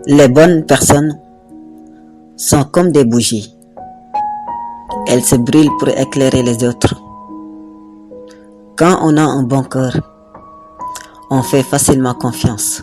Les bonnes personnes sont comme des bougies. Elles se brûlent pour éclairer les autres. Quand on a un bon cœur, on fait facilement confiance.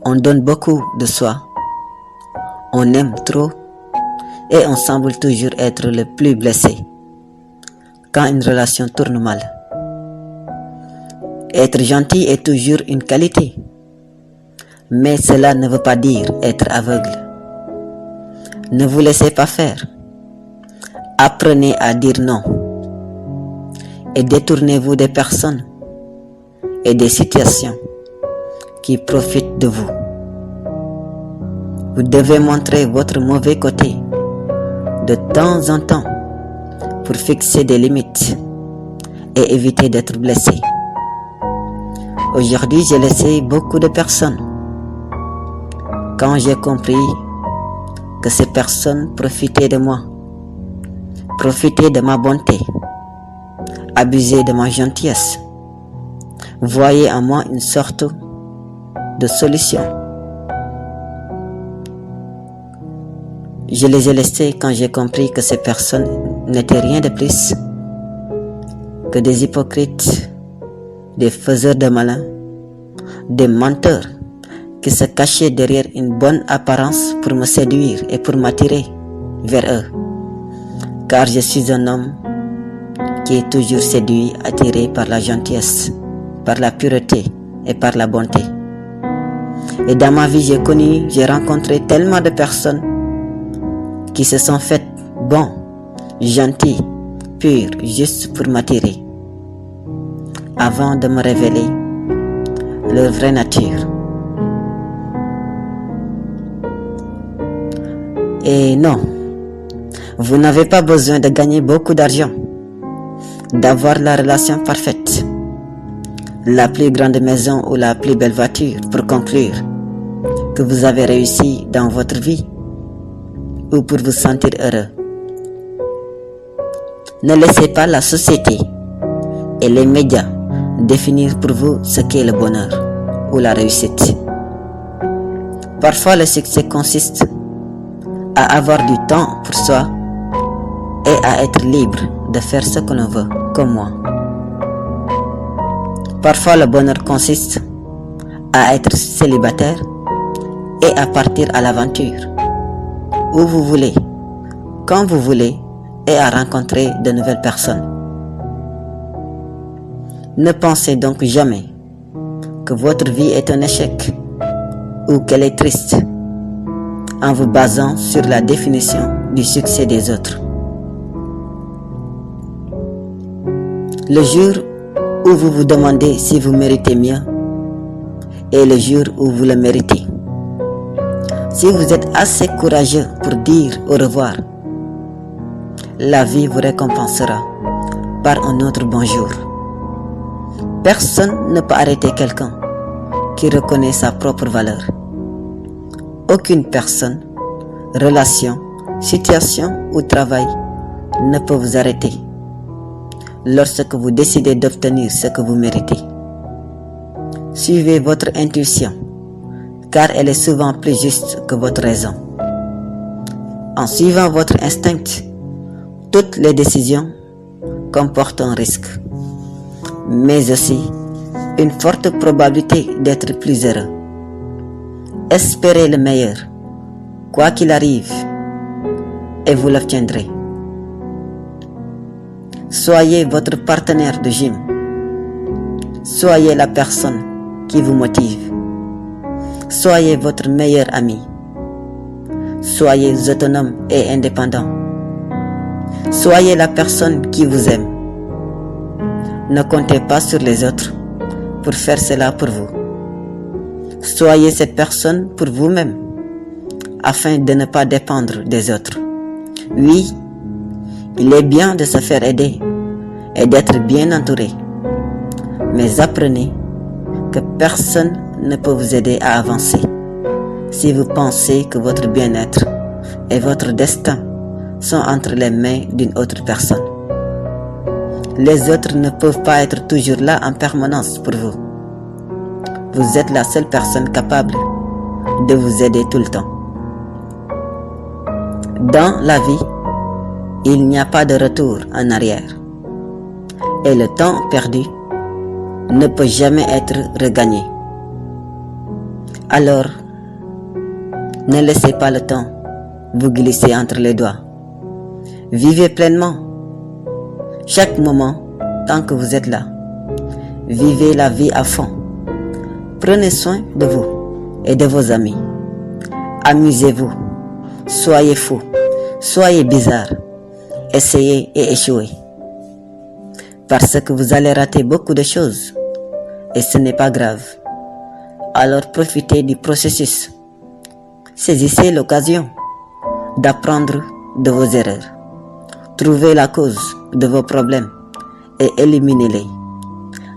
On donne beaucoup de soi. On aime trop et on semble toujours être le plus blessé quand une relation tourne mal. Être gentil est toujours une qualité, mais cela ne veut pas dire être aveugle. Ne vous laissez pas faire. Apprenez à dire non et détournez-vous des personnes et des situations qui profitent de vous. Vous devez montrer votre mauvais côté de temps en temps pour fixer des limites et éviter d'être blessé. Aujourd'hui, j'ai laissé beaucoup de personnes quand j'ai compris que ces personnes profitaient de moi, profitaient de ma bonté, abusaient de ma gentillesse, voyaient en moi une sorte de solution. Je les ai laissés quand j'ai compris que ces personnes n'étaient rien de plus que des hypocrites, des faiseurs de malin, des menteurs qui se cachaient derrière une bonne apparence pour me séduire et pour m'attirer vers eux. Car je suis un homme qui est toujours séduit, attiré par la gentillesse, par la pureté et par la bonté. Et dans ma vie, j'ai rencontré tellement de personnes qui se sont faites bons, gentils, purs, juste pour m'attirer, avant de me révéler leur vraie nature. Et non, vous n'avez pas besoin de gagner beaucoup d'argent, d'avoir la relation parfaite, la plus grande maison ou la plus belle voiture pour conclure que vous avez réussi dans votre vie ou pour vous sentir heureux. Ne laissez pas la société et les médias définir pour vous ce qu'est le bonheur ou la réussite. Parfois, le succès consiste à avoir du temps pour soi et à être libre de faire ce que l'on veut, comme moi. Parfois, le bonheur consiste à être célibataire et à partir à l'aventure, où vous voulez, quand vous voulez, et à rencontrer de nouvelles personnes. Ne pensez donc jamais que votre vie est un échec ou qu'elle est triste en vous basant sur la définition du succès des autres. Le jour où vous vous demandez si vous méritez mieux est le jour où vous le méritez. Si vous êtes assez courageux pour dire au revoir, la vie vous récompensera par un autre bonjour. Personne ne peut arrêter quelqu'un qui reconnaît sa propre valeur. Aucune personne, relation, situation ou travail ne peut vous arrêter lorsque vous décidez d'obtenir ce que vous méritez. Suivez votre intuition, car elle est souvent plus juste que votre raison. En suivant votre instinct, toutes les décisions comportent un risque, mais aussi une forte probabilité d'être plus heureux. Espérez le meilleur, quoi qu'il arrive, et vous l'obtiendrez. Soyez votre partenaire de gym. Soyez la personne qui vous motive. Soyez votre meilleur ami. Soyez autonome et indépendant. Soyez la personne qui vous aime. Ne comptez pas sur les autres pour faire cela pour vous. Soyez cette personne pour vous-même, afin de ne pas dépendre des autres. Oui, il est bien de se faire aider et d'être bien entouré, mais apprenez que personne ne peut vous aider à avancer si vous pensez que votre bien-être et votre destin sont entre les mains d'une autre personne. Les autres ne peuvent pas être toujours là en permanence pour vous. Vous êtes la seule personne capable de vous aider tout le temps. Dans la vie, il n'y a pas de retour en arrière. Et le temps perdu ne peut jamais être regagné. Alors, ne laissez pas le temps vous glisser entre les doigts. Vivez pleinement chaque moment tant que vous êtes là. Vivez la vie à fond. Prenez soin de vous et de vos amis. Amusez-vous. Soyez fous. Soyez bizarres. Essayez et échouez. Parce que vous allez rater beaucoup de choses. Et ce n'est pas grave. Alors profitez du processus. Saisissez l'occasion d'apprendre de vos erreurs. Trouvez la cause de vos problèmes et éliminez-les.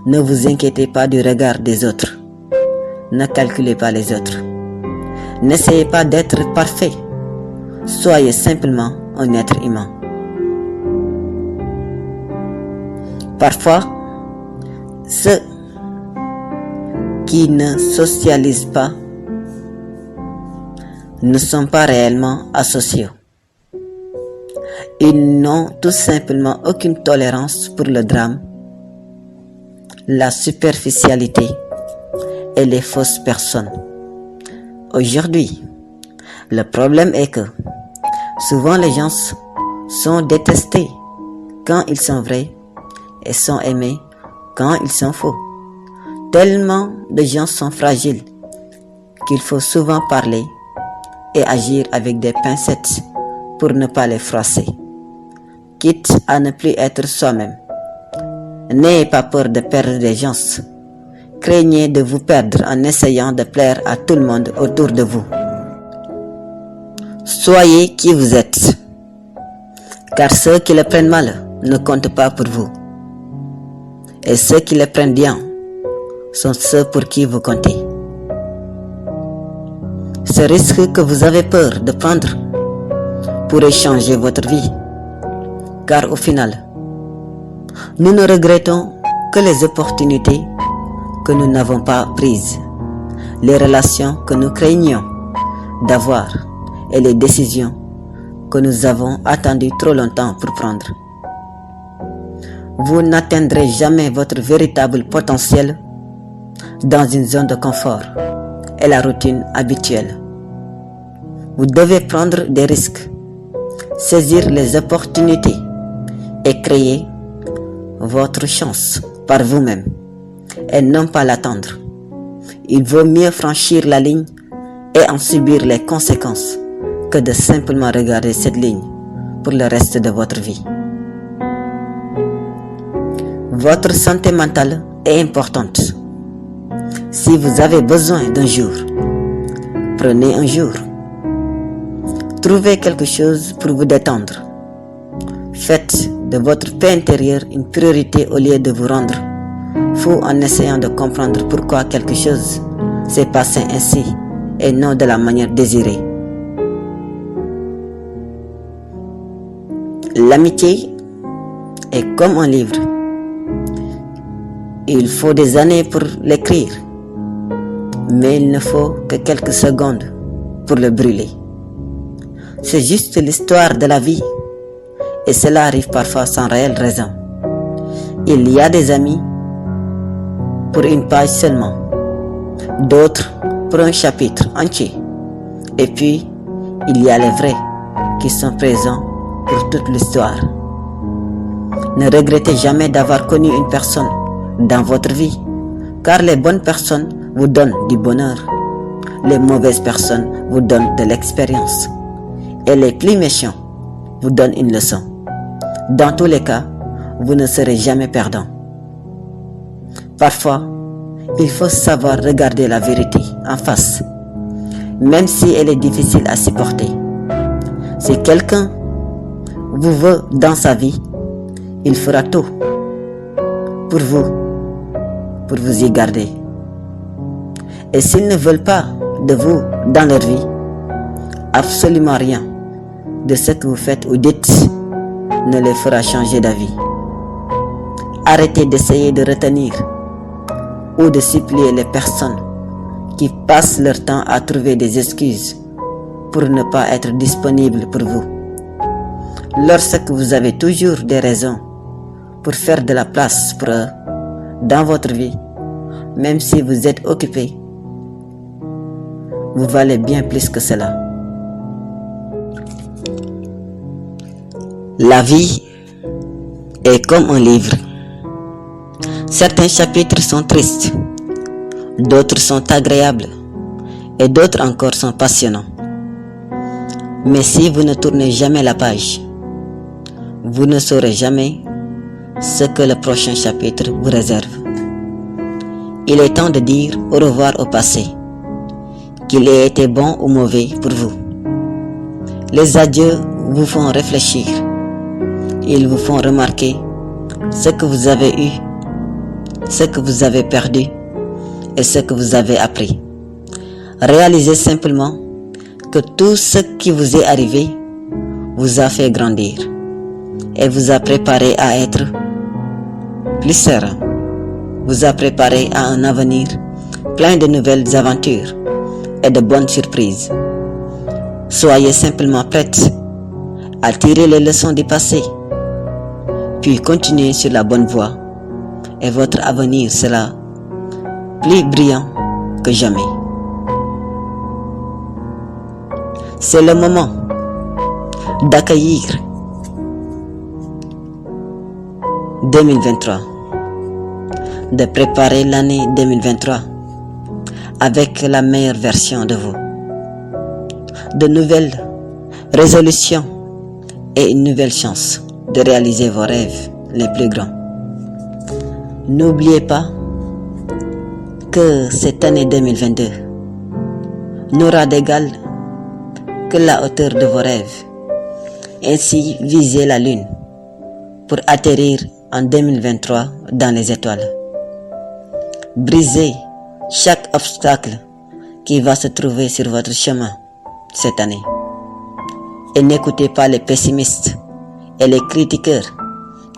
Ne vous inquiétez pas du regard des autres. Ne calculez pas les autres. N'essayez pas d'être parfait. Soyez simplement un être humain. Parfois, ceux qui ne socialisent pas ne sont pas réellement asociaux. Ils n'ont tout simplement aucune tolérance pour le drame, la superficialité et les fausses personnes. Aujourd'hui, le problème est que souvent les gens sont détestés quand ils sont vrais et sont aimés quand ils sont faux. Tellement de gens sont fragiles qu'il faut souvent parler et agir avec des pincettes pour ne pas les froisser, quitte à ne plus être soi-même. N'ayez pas peur de perdre des gens. Craignez de vous perdre en essayant de plaire à tout le monde autour de vous. Soyez qui vous êtes, car ceux qui le prennent mal ne comptent pas pour vous. Et ceux qui le prennent bien sont ceux pour qui vous comptez. Ce risque que vous avez peur de prendre pourrait changer votre vie, car au final, nous ne regrettons que les opportunités que nous n'avons pas prises, les relations que nous craignions d'avoir et les décisions que nous avons attendu trop longtemps pour prendre. Vous n'atteindrez jamais votre véritable potentiel dans une zone de confort et la routine habituelle. Vous devez prendre des risques, saisir les opportunités et créer votre chance par vous-même et non pas l'attendre. Il vaut mieux franchir la ligne et en subir les conséquences que de simplement regarder cette ligne pour le reste de votre vie. Votre santé mentale est importante. Si vous avez besoin d'un jour, prenez un jour. Trouvez quelque chose pour vous détendre. Faites de votre paix intérieure une priorité au lieu de vous rendre fou en essayant de comprendre pourquoi quelque chose s'est passé ainsi et non de la manière désirée. L'amitié est comme un livre. Il faut des années pour l'écrire, mais il ne faut que quelques secondes pour le brûler. C'est juste l'histoire de la vie, et cela arrive parfois sans réelle raison. Il y a des amis pour une page seulement, d'autres pour un chapitre entier, et puis il y a les vrais qui sont présents pour toute l'histoire. Ne regrettez jamais d'avoir connu une personne dans votre vie, car les bonnes personnes vous donnent du bonheur, les mauvaises personnes vous donnent de l'expérience, et les plus méchants vous donnent une leçon. Dans tous les cas, vous ne serez jamais perdant. Parfois, il faut savoir regarder la vérité en face, même si elle est difficile à supporter. Si quelqu'un vous veut dans sa vie, il fera tout pour vous y garder. Et s'ils ne veulent pas de vous dans leur vie, absolument rien de ce que vous faites ou dites ne les fera changer d'avis. Arrêtez d'essayer de retenir ou de supplier les personnes qui passent leur temps à trouver des excuses pour ne pas être disponibles pour vous. Lorsque vous avez toujours des raisons pour faire de la place pour eux dans votre vie, même si vous êtes occupé, vous valez bien plus que cela. La vie est comme un livre. Certains chapitres sont tristes, d'autres sont agréables et d'autres encore sont passionnants. Mais si vous ne tournez jamais la page, vous ne saurez jamais ce que le prochain chapitre vous réserve. Il est temps de dire au revoir au passé, qu'il ait été bon ou mauvais pour vous. Les adieux vous font réfléchir. Ils vous font remarquer ce que vous avez eu, ce que vous avez perdu et ce que vous avez appris. Réalisez simplement que tout ce qui vous est arrivé vous a fait grandir et vous a préparé à être plus serein, vous a préparé à un avenir plein de nouvelles aventures et de bonnes surprises. Soyez simplement prête à tirer les leçons du passé, puis continuez sur la bonne voie et votre avenir sera plus brillant que jamais. C'est le moment d'accueillir 2023, de préparer l'année 2023 avec la meilleure version de vous, de nouvelles résolutions et une nouvelle chance de réaliser vos rêves les plus grands. N'oubliez pas que cette année 2022 n'aura d'égal que la hauteur de vos rêves. Ainsi, visez la lune pour atterrir en 2023 dans les étoiles. Brisez chaque obstacle qui va se trouver sur votre chemin cette année. Et n'écoutez pas les pessimistes et les critiqueurs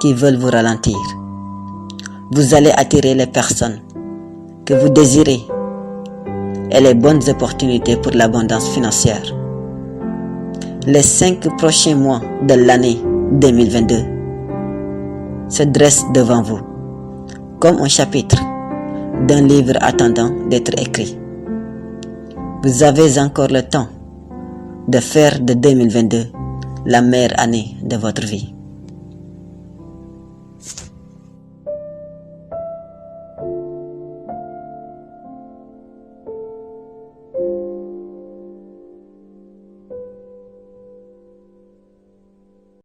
qui veulent vous ralentir. Vous allez attirer les personnes que vous désirez et les bonnes opportunités pour l'abondance financière. Les 5 prochains mois de l'année 2022 se dressent devant vous comme un chapitre d'un livre attendant d'être écrit. Vous avez encore le temps de faire de 2022 la meilleure année de votre vie.